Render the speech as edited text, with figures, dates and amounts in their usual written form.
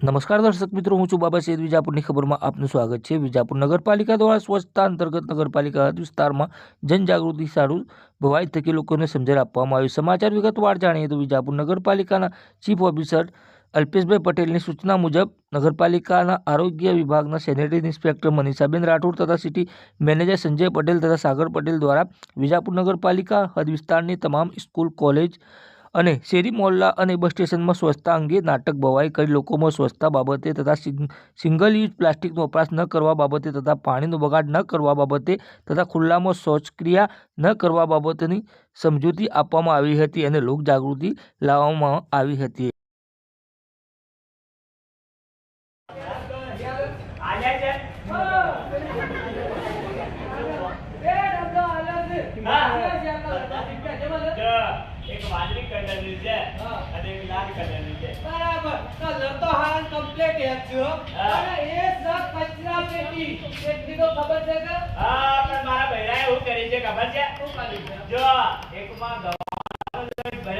નમસ્કાર દર્શક મિત્રો, હું છું બાબા સૈયદ. વિજાપુરની ખબરમાં આપનું સ્વાગત છે. વિજાપુર નગરપાલિકા દ્વારા સ્વચ્છતા અંતર્ગત નગરપાલિકા હદ વિસ્તારમાં જનજાગૃતિ સારું ભવાઈ થકી લોકોને સમજણ આપવામાં આવી. સમાચાર વિગતવાર જાણીએ તો વિજાપુર નગરપાલિકાના ચીફ ઓફિસર અલ્પેશભાઈ પટેલની સૂચના મુજબ નગરપાલિકાના આરોગ્ય વિભાગના સેનેટરી ઇન્સ્પેક્ટર મનીષાબેન રાઠોડ તથા સિટી મેનેજર સંજય પટેલ તથા સાગર પટેલ દ્વારા વિજાપુર નગરપાલિકા હદ વિસ્તારની તમામ સ્કૂલ, કોલેજ અને શેરી મોહલ્લા અને બસ સ્ટેશનમાં સ્વચ્છતા અંગે નાટક ભવાઈ કરી લોકોમાં સ્વચ્છતા બાબતે તથા સિંગલ યુઝ પ્લાસ્ટિકનો વપરાશ ન કરવા બાબતે તથા પાણીનો બગાડ ન કરવા બાબતે તથા ખુલ્લામાં શૌચક્રિયા ન કરવા બાબતની સમજૂતી આપવામાં આવી હતી અને લોક જાગૃતિ લાવવામાં આવી હતી. एक वाजरी कलरनी છે અને એક લાલ કલરની છે. બરાબર. કલર તો હાલ કમ્પ્લીટ હે છો અને એ સબ કચરા પેટી એટલી તો ખબર છે કે હા, પણ મારા ભૈરાએ એવું કરી છે ખબર છે? શું કરી છે? જો એકમાં દવા ભરે